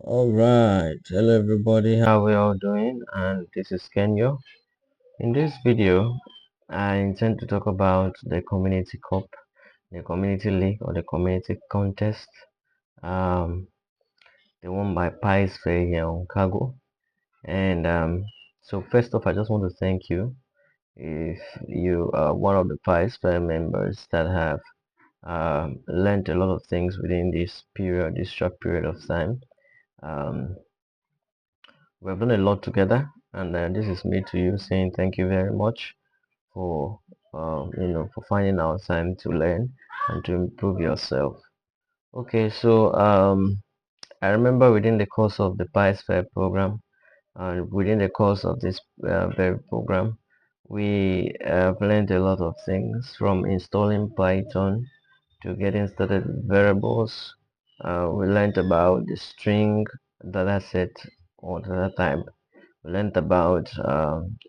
All right, hello everybody, how we all doing? And this is Kenya. In this video, I intend to talk about the community cup, the community league, or the community contest, um, the one by PySphere here on Cargo. And so, first off, I just want to thank you if you are one of the PySphere members that have learned a lot of things within this short period of time. Um, We've done a lot together, and this is me to you saying thank you very much for for finding our time to learn and to improve yourself. Okay, so I remember within the course of the PySphere program and within the course of this very program, we have learned a lot of things from installing Python to getting started with variables. We learned about the string data set or data type. We learned about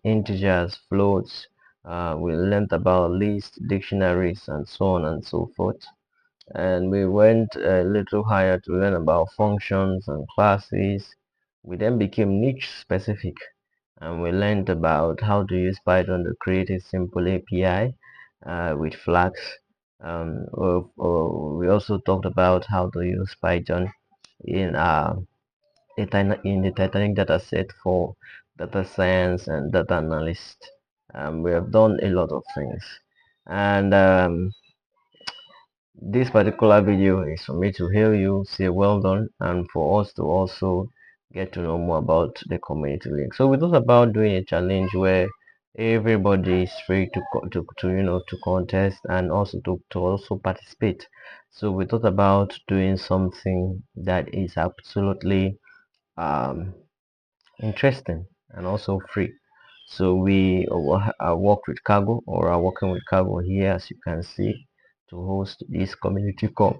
integers, floats. We learned about lists, dictionaries, and so on and so forth. And we went a little higher to learn about functions and classes. We then became niche specific, and we learned about how to use Python to create a simple API with flags. We also talked about how to use Python in in the Titanic data set for data science and data analyst. We have done a lot of things, and this particular video is for me to hear you say well done, and for us to also get to know more about the community link. So we thought about doing a challenge where everybody is free to contest and also to also participate. So we thought about doing something that is absolutely um interesting and also free. So we worked with Cargo, or are working with Cargo here, as you can see, to host this community cup.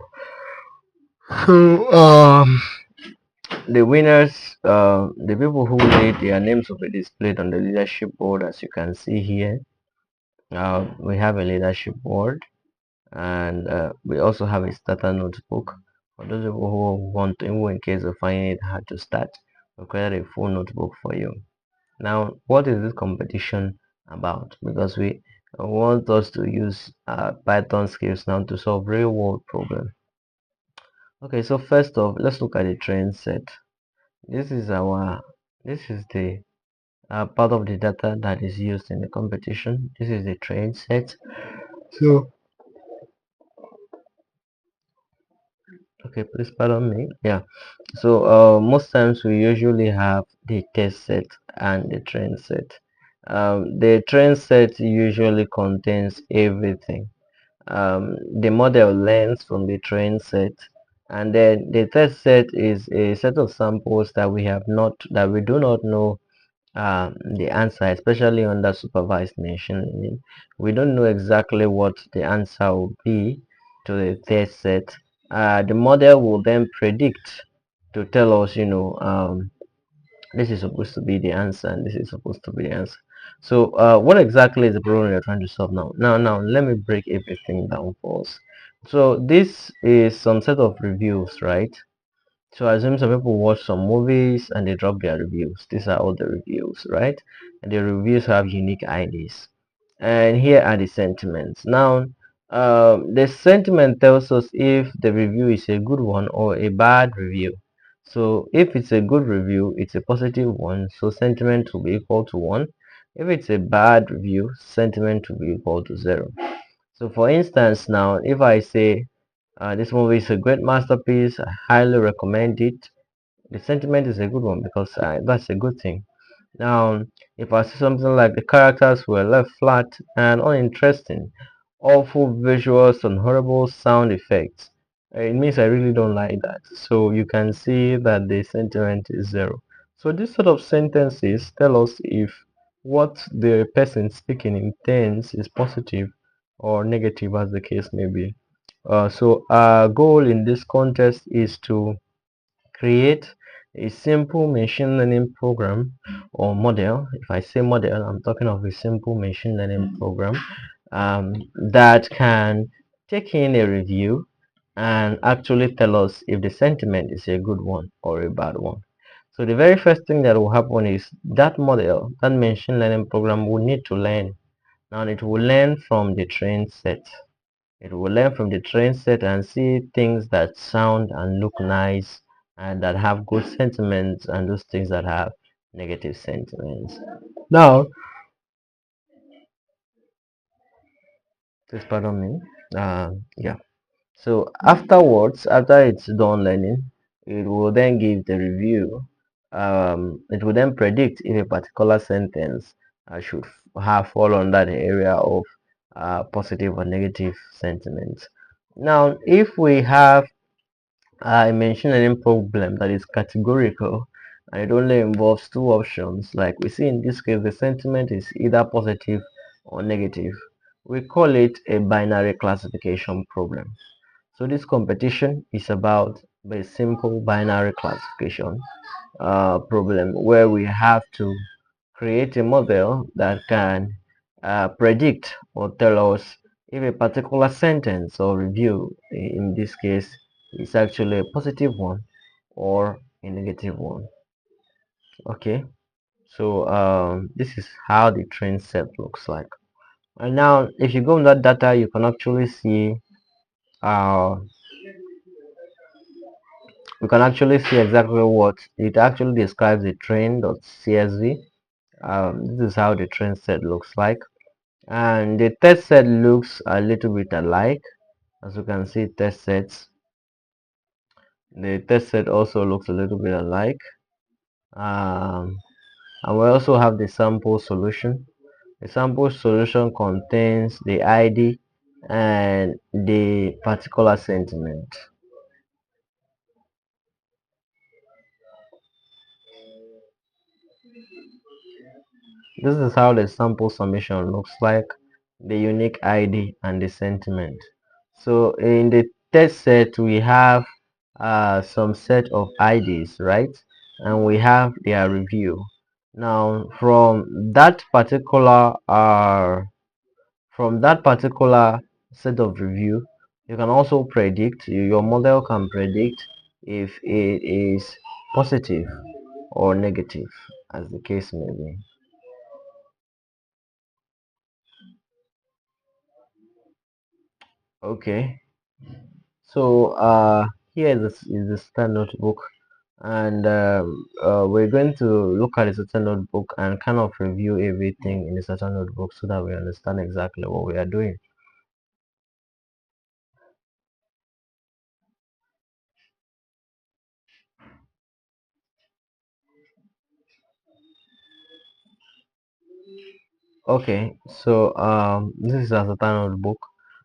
So the winners, the people who made their names will be displayed on the leadership board, as you can see here. We have a leadership board, and we also have a starter notebook for those people who want to, who in case of finding it hard to start, we create a full notebook for you. Now, what is this competition about? Because we want us to use Python skills now to solve real world problems. Okay, so first off, let's look at the train set. This is the part of the data that is used in the competition. This is the train set. So, okay, please pardon me. Yeah. So, most times we usually have the test set and the train set. The train set usually contains everything. The model learns from the train set, and then the test set is a set of samples that we do not know the answer, especially under supervised machine learning. We don't know exactly what the answer will be to the test set. The model will then predict to tell us, this is supposed to be the answer and this is supposed to be the answer. So what exactly is the problem you're trying to solve now? Now let me break everything down for us. So this is some set of reviews, right? So I assume some people watch some movies and they drop their reviews. These are all the reviews, right? And the reviews have unique IDs. And here are the sentiments. Now, the sentiment tells us if the review is a good one or a bad review. So if it's a good review, it's a positive one. So sentiment will be equal to 1. If it's a bad review, sentiment will be equal to 0. So for instance, now if I say this movie is a great masterpiece, I highly recommend it, the sentiment is a good one because that's a good thing. Now, if I say something like the characters were left flat and uninteresting, awful visuals and horrible sound effects, it means I really don't like that. So you can see that the sentiment is 0. So this sort of sentences tell us if what the person speaking intends is positive or negative, as the case may be. So our goal in this contest is to create a simple machine learning program or model. If I say model, I'm talking of a simple machine learning program that can take in a review and actually tell us if the sentiment is a good one or a bad one. So the very first thing that will happen is that model, that machine learning program will need to learn. Now it will learn from the train set. It will learn from the train set and see things that sound and look nice and that have good sentiments and those things that have negative sentiments. Now, please pardon me. Yeah. So afterwards, after it's done learning, it will then give the review. It will then predict if a particular sentence should have fall under the area of positive or negative sentiments. Now, if we have I mentioned any problem that is categorical and it only involves two options. Like we see in this case, the sentiment is either positive or negative. We call it a binary classification problem. So this competition is about a simple binary classification problem where we have to create a model that can predict or tell us if a particular sentence or review, in this case, is actually a positive one or a negative one. Okay, so this is how the train set looks like. And now, if you go in that data, you can actually see uh, exactly what it actually describes the train.csv. This is how the train set looks like, and the test set looks a little bit alike. As you can see, the test set also looks a little bit alike. um, and we also have the sample solution. The sample solution contains the ID and the particular sentiment. This is how the sample summation looks like, the unique ID and the sentiment. So in the test set, we have some set of IDs, right? And we have their review. Now, from that particular set of review, you can also predict, your model can predict if it is positive or negative, as the case may be. Okay, so here is the star notebook, and we're going to look at the certain notebook and kind of review everything in the certain notebook so that we understand exactly what we are doing. Okay, so this is a certain notebook.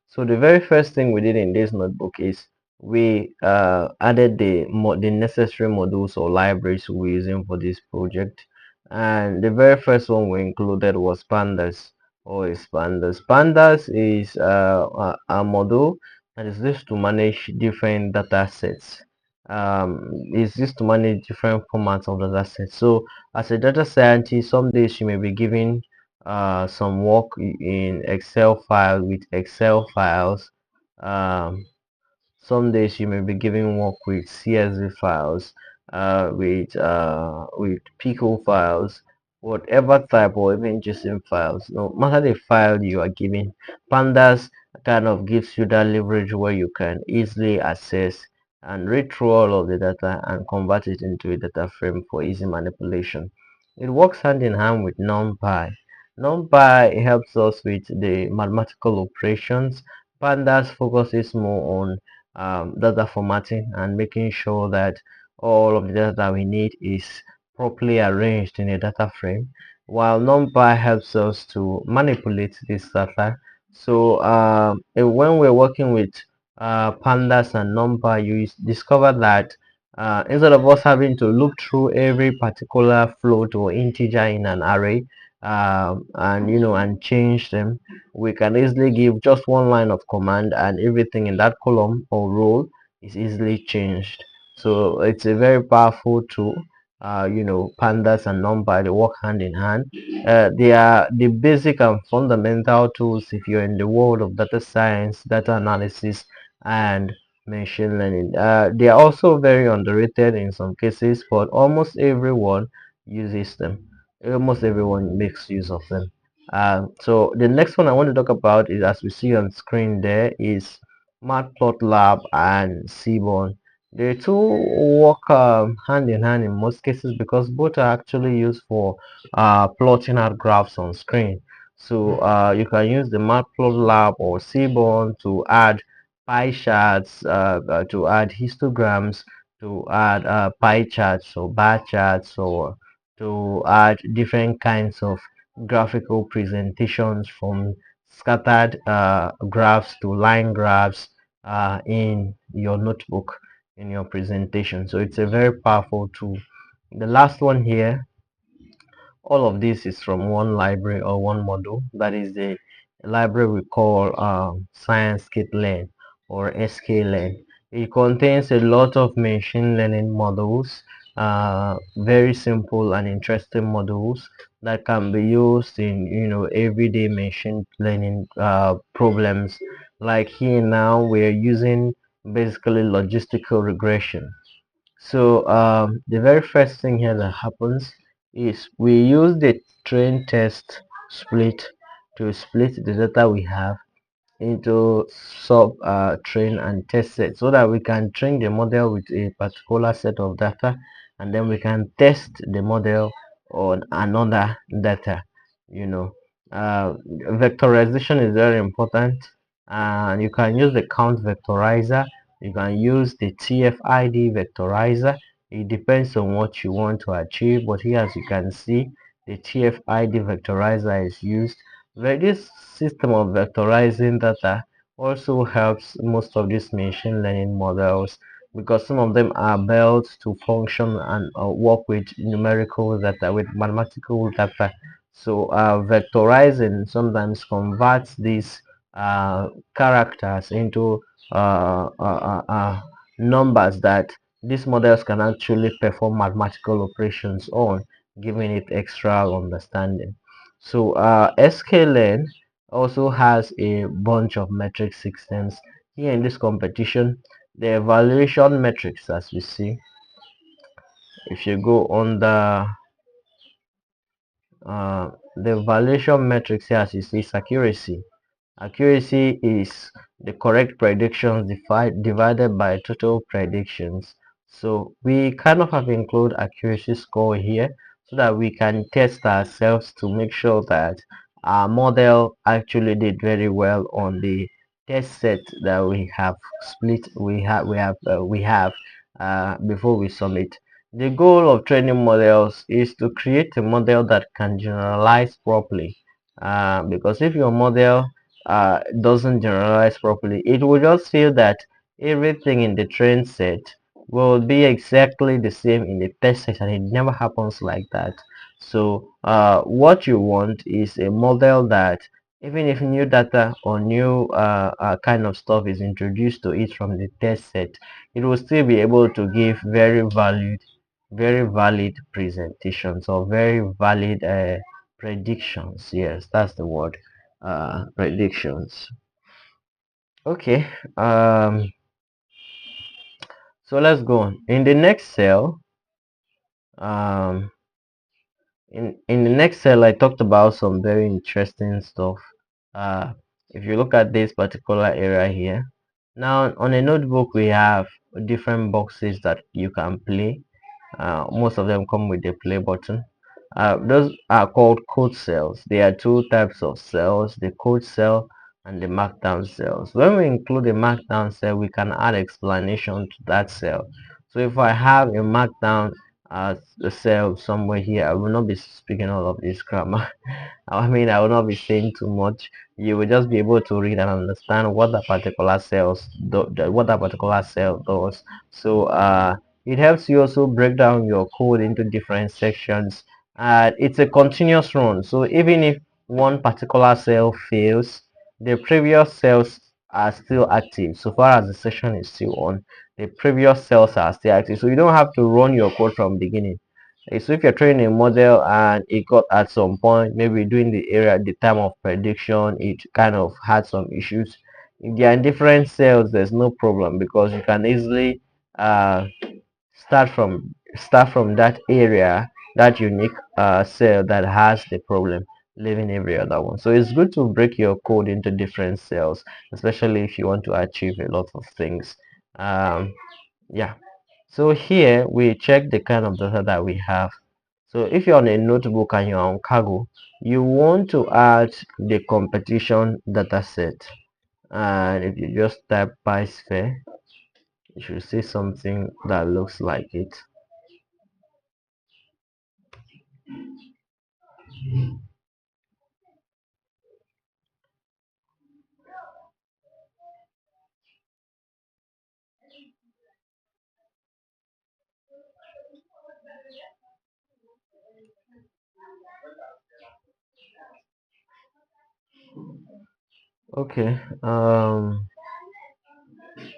So the very first thing we did in this notebook is we added the necessary modules or libraries we're using for this project, and the very first one we included was pandas or is pandas. Pandas is a module that is used to manage different data sets. It's used to manage different formats of data sets. So as a data scientist, some days you may be given some work in Excel file with Excel files. Um, some days you may be giving work with CSV files, with Pico files, whatever type, or even JSON files. No matter the file you are given, Pandas kind of gives you that leverage where you can easily access and read through all of the data and convert it into a data frame for easy manipulation. It works hand in hand with NumPy. NumPy helps us with the mathematical operations. Pandas focuses more on data formatting and making sure that all of the data that we need is properly arranged in a data frame, while NumPy helps us to manipulate this data. So when we're working with pandas and NumPy, you discover that instead of us having to look through every particular float or integer in an array, and and change them, we can easily give just one line of command and everything in that column or row is easily changed. So it's a very powerful tool. Pandas and NumPy, they work hand in hand. They are the basic and fundamental tools if you're in the world of data science, data analysis, and machine learning. They are also very underrated in some cases, but almost everyone uses them. Almost everyone makes use of them. So the next one I want to talk about is, as we see on screen there, is Matplotlib and Seaborn. The two work hand in hand in most cases because both are actually used for plotting out graphs on screen. So you can use the Matplotlib or Seaborn to add pie charts, to add histograms, to add pie charts or bar charts, or to add different kinds of graphical presentations from scattered graphs to line graphs in your notebook, in your presentation. So it's a very powerful tool. The last one here, all of this is from one library or one module, that is the library we call Science Kit Learn or sklearn. It contains a lot of machine learning models, very simple and interesting models that can be used in everyday machine learning problems. Like here now we're using basically logistical regression. So the very first thing here that happens is we use the train test split to split the data we have into sub train and test set, so that we can train the model with a particular set of data, and then we can test the model on another data. you know Vectorization is very important, and you can use the count vectorizer, you can use the TF-ID vectorizer. It depends on what you want to achieve, but here as you can see, the TF-ID vectorizer is used. This system of vectorizing data also helps most of these machine learning models, because some of them are built to function and work with numerical data, with mathematical data. So vectorizing sometimes converts these characters into numbers that these models can actually perform mathematical operations on, giving it extra understanding. So sklearn also has a bunch of metric systems. Here in this competition, the evaluation metrics, as we see, if you go on the evaluation metrics here, as you see, is accuracy. Accuracy is the correct predictions divided by total predictions. So we kind of have include accuracy score here so that we can test ourselves to make sure that our model actually did very well on the test set that we have split we have before we submit. The goal of training models is to create a model that can generalize properly, because if your model doesn't generalize properly, it will just feel that everything in the train set will be exactly the same in the test set, and it never happens like that. So what you want is a model that, even if new data or new kind of stuff is introduced to it from the test set, it will still be able to give very valid presentations, or very valid predictions. Yes, that's the word, predictions. Okay, so let's go on. In the next cell, um, in the next cell, I talked about some very interesting stuff. Uh, if you look at this particular area here, now on a notebook we have different boxes that you can play. Most of them come with the play button. Those are called code cells. There are two types of cells: the code cell and the markdown cells. When we include a markdown cell, we can add explanation to that cell. So if I have a markdown a cell somewhere here, I will not be speaking all of this grammar. I mean, I will not be saying too much. You will just be able to read and understand what that particular what that particular cell does. So it helps you also break down your code into different sections. It's a continuous run. So even if one particular cell fails, the previous cells are still active. So far as the session is still on, the previous cells are still active. So you don't have to run your code from beginning. So if you're training a model and it got at some point, maybe during the time of prediction, it kind of had some issues, If they are in different cells, there's no problem because you can easily uh, start from that area, that unique cell that has the problem, leaving every other one. So it's good to break your code into different cells, especially if you want to achieve a lot of things. Yeah. So here we check the kind of data that we have. So if you're on a notebook and you're on cargo, you want to add the competition data set. And if you just type PySphere, you should see something that looks like it. Okay,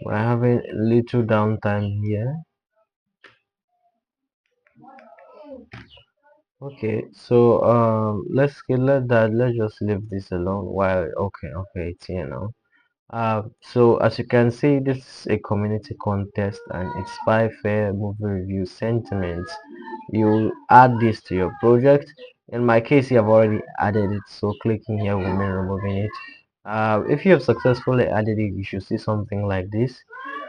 we're having a little downtime here. Okay, so let's just leave this alone while okay, it's here now. So as you can see, this is a community contest and it's PySphere Movie Review Sentiment. You add this to your project. In my case, you have already added it, so clicking here will mean removing it. If you have successfully added it, you should see something like this.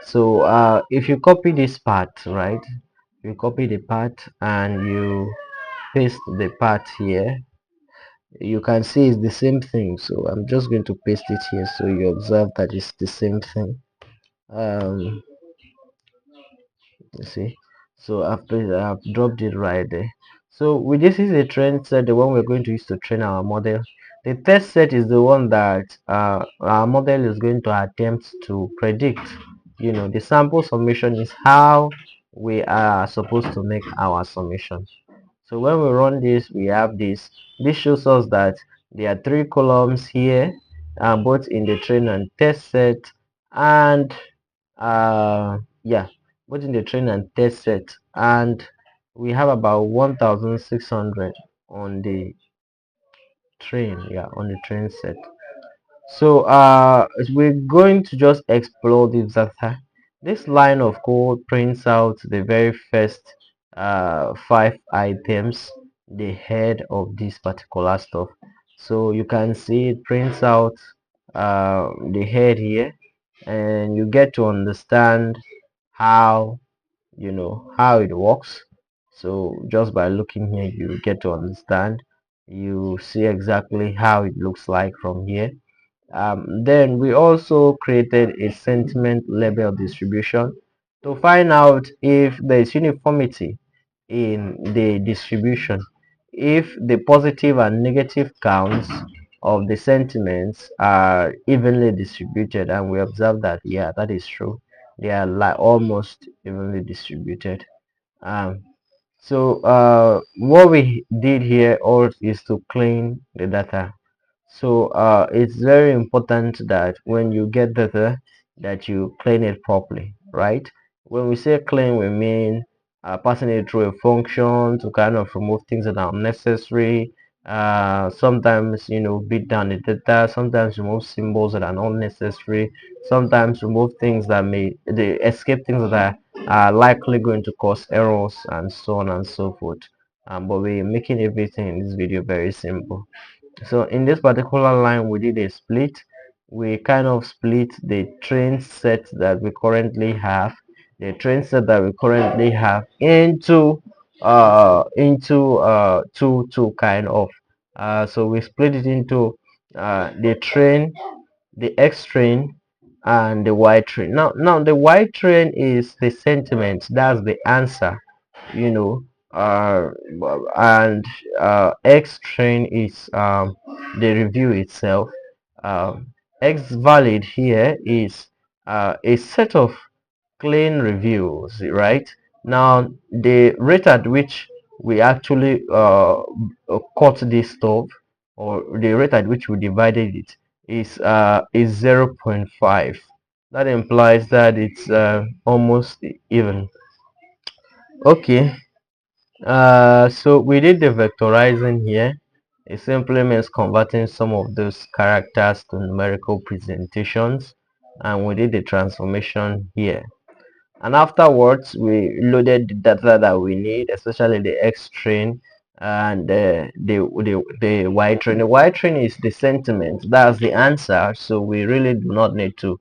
So if you copy this part, right? You copy the part and you paste the part here, you can see it's the same thing. So I'm just going to paste it here so you observe that it's the same thing. um you see, so I've dropped it right there. So with this is a trend set, the one we're going to use to train our model. The test set is the one that our model is going to attempt to predict. The sample summation is how we are supposed to make our summation. So when we run this, we have this. This shows us that there are three columns here, both in the train and test set, and yeah, both in the train and test set, and we have about 1,600 on the train. Yeah, on the train set. So we're going to just explore this data. This line of code prints out the very first five items, the head of this particular stuff. So you can see it prints out the head here, and you get to understand how how it works. So just by looking here, you get to understand. You see exactly how it looks like from here. Then we also created a sentiment label distribution to find out if there is uniformity in the distribution, if the positive and negative counts of the sentiments are evenly distributed, and we observe that yeah, that is true. They are like almost evenly distributed. um, so what we did here all is to clean the data. So it's very important that when you get data that you clean it properly, right? When we say clean, we mean passing it through a function to kind of remove things that are unnecessary. Sometimes beat down the data. Sometimes remove symbols that are not necessary. Sometimes remove things that they escape things that are likely going to cause errors and so on and so forth. But we're making everything in this video very simple. So in this particular line, we did a split. We kind of split the train set that we currently have, into two kind of. So we split it into the train, the X train, and the Y train. Now the Y train is the sentiment. That's the answer, you know uh, and X train is the review itself. X valid here is a set of clean reviews, right? Now the rate at which we actually cut this stuff, or the rate at which we divided it, is 0.5. That implies that it's almost even. Okay. So we did the vectorizing here. It simply means converting some of those characters to numerical presentations. and we did the transformation here. And afterwards we loaded the data that we need, especially the X train and the Y train. The Y train is the sentiment, that's the answer, so we really do not need to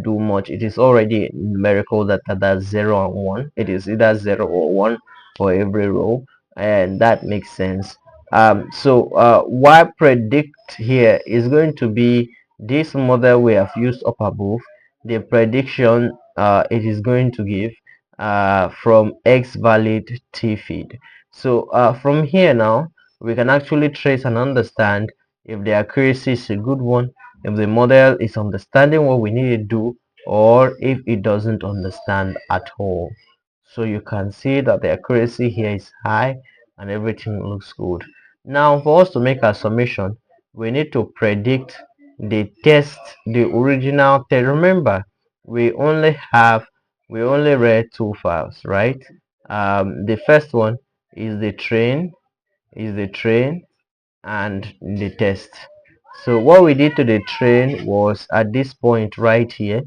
do much. It is already numerical data, that's 0 and 1. It is either 0 or 1 for every row, and that makes sense. Y predict here is going to be this model we have used up above, the prediction it is going to give from X valid T feed. So from here now, we can actually trace and understand if the accuracy is a good one, if the model is understanding what we need to do, or if it doesn't understand at all. So you can see that the accuracy here is high and everything looks good. Now for us to make a summation, we need to predict the test, the original test. Remember, we only have, we only read two files, right? The first one is the train, and the test. So what we did to the train was, at this point right here,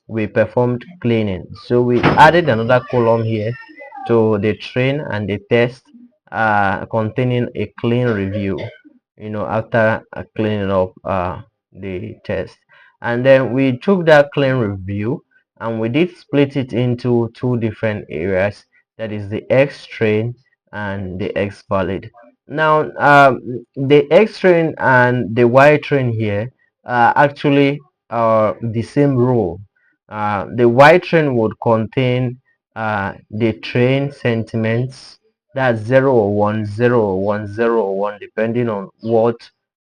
we performed cleaning. So we added another column here to the train and the test, containing a clean review, after cleaning up the test. And then we took that clean review and we did split it into two different areas, that is the X train and the X valid. Now the X train and the Y train here actually are the same rule. The Y train would contain the train sentiments, that's 0 or 1, 0 or 1, 0 or 1, depending on what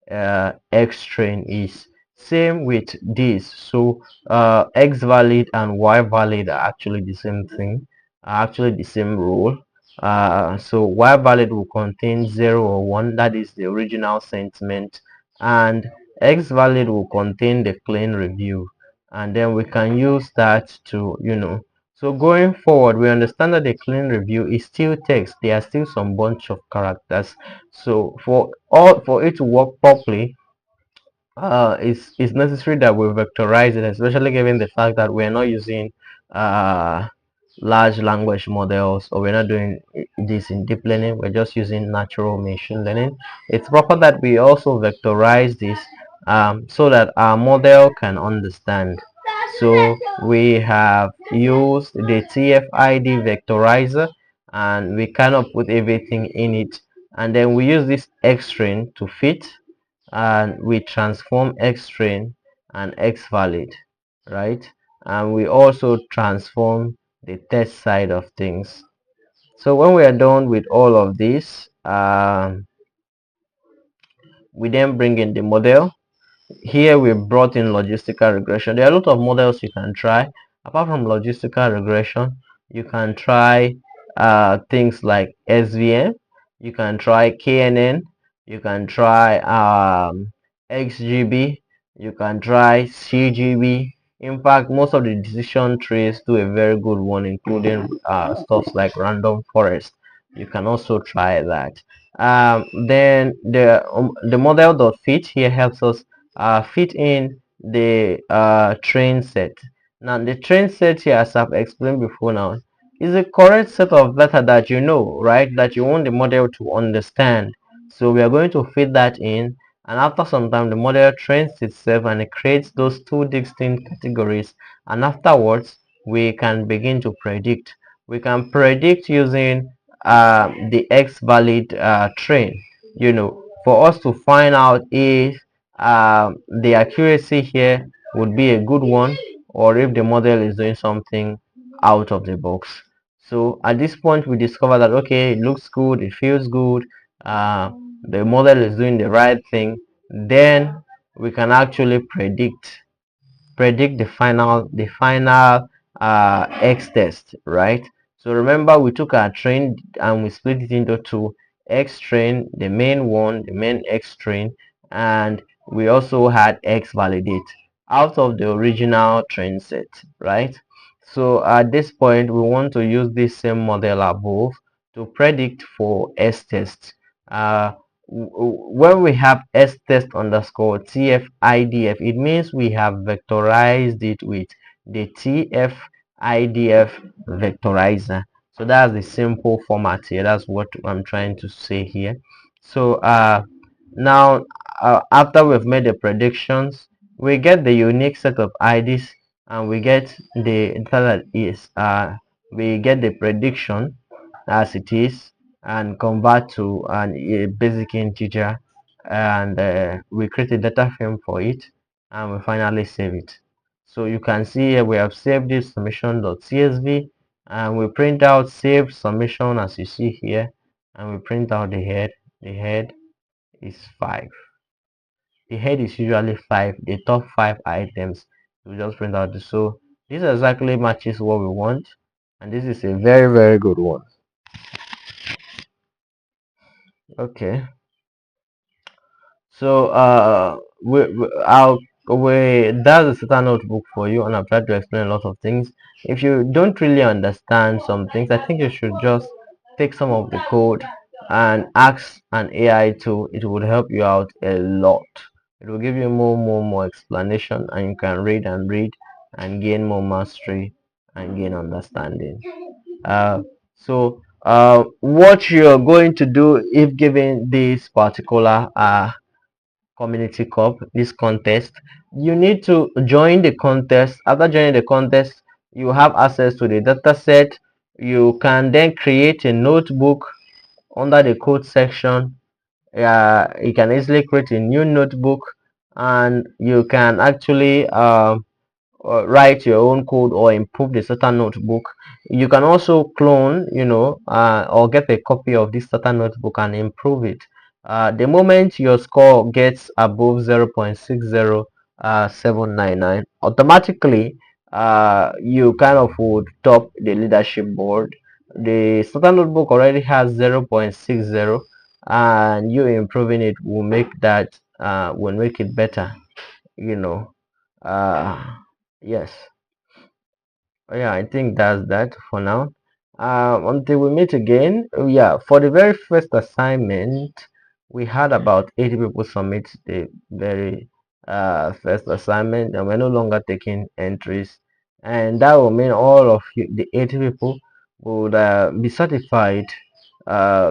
X train is. Same with this. So X valid and Y valid are actually the same thing, are actually the same rule. So Y valid will contain 0 or 1, that is the original sentiment, and X valid will contain the clean review, and then we can use that to, so going forward, we understand that the clean review is still text. There are still some bunch of characters. So for it to work properly, it's necessary that we vectorize it, especially given the fact that we're not using uh, large language models, or we're not doing this in deep learning, we're just using natural machine learning. It's proper that we also vectorize this, so that our model can understand. So we have used the TF-ID vectorizer, and we cannot put everything in it, and then we use this X string to fit, and we transform X string and X valid, right? And we also transform the test side of things. So when we are done with all of this, we then bring in the model. Here we brought in logistical regression. There are a lot of models you can try. Apart from logistical regression, you can try things like SVM, you can try KNN, you can try XGB, you can try CGB. In fact, most of the decision trees do a very good one, including stuff like random forest. You can also try that. Then the model.fit here helps us fit in the train set. Now the train set here, as I've explained before now, is a correct set of data that you know, right, that you want the model to understand. So we are going to fit that in, and after some time the model trains itself and it creates those two distinct categories, and afterwards we can begin to predict. We can predict using the X valid train, for us to find out if the accuracy here would be a good one, or if the model is doing something out of the box. So at this point we discover that, okay, it looks good, it feels good, uh, the model is doing the right thing. Then we can actually predict the final X test, right? So remember, we took our train and we split it into two: X train, the main one, the main X train, and we also had X validate out of the original train set, right? So at this point we want to use this same model above to predict for S test. uh, when we have s test underscore tfidf, it means we have vectorized it with the tfidf vectorizer. So that's the simple format here. That's what I'm trying to say here. So now, after we've made the predictions, we get the unique set of IDs, and we get the that is we get the prediction as it is, and convert to a basic integer, and we create a data frame for it, and we finally save it. So you can see here we have saved this summation.csv, and we print out save summation as you see here, and we print out the head. The head is 5. The head is usually 5. The top 5 items we just print out. So this exactly matches what we want, and this is a very, very good one. Okay. So we that's a certain notebook for you, and I've tried to explain a lot of things. If you don't really understand some things, I think you should just take some of the code and ask an AI tool. It would help you out a lot. It will give you more explanation, and you can read and read and gain more mastery and gain understanding. What you're going to do if given this particular community cup, this contest, you need to join the contest. After joining the contest, you have access to the data set. You can then create a notebook under the code section. You can easily create a new notebook, and you can actually write your own code or improve the certain notebook. You can also clone, or get a copy of this certain notebook and improve it. The moment your score gets above 0.60799, automatically you kind of would top the leadership board. The certain notebook already has 0.60, and you improving it will make it better, you know. Yes. Yeah, I think that's that for now. Until we meet again. Yeah, for the very first assignment, we had about 80 people submit the very first assignment, and we're no longer taking entries. And that will mean all of you, the 80 people, would be certified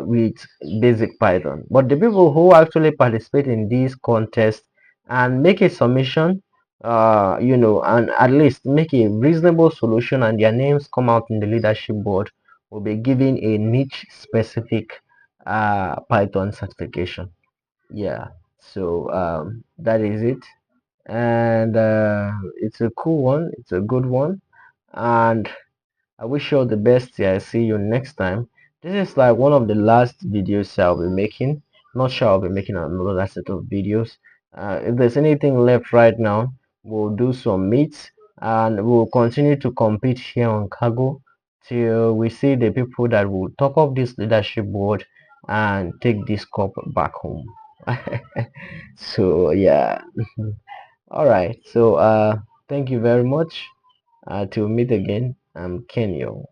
with basic Python. But the people who actually participate in these contests and make a submission, and at least make a reasonable solution, and their names come out in the leadership board, will be given a niche specific Python certification. Yeah, so that is it, and it's a cool one, it's a good one, and I wish you all the best. Yeah, I see you next time. This is like one of the last videos I'll be making. Not sure I'll be making another set of videos. If there's anything left right now, we'll do some meets, and we'll continue to compete here on Cargo till we see the people that will top up this leadership board and take this cup back home. So yeah. All right. So thank you very much. Till meet again. I'm Kenyo.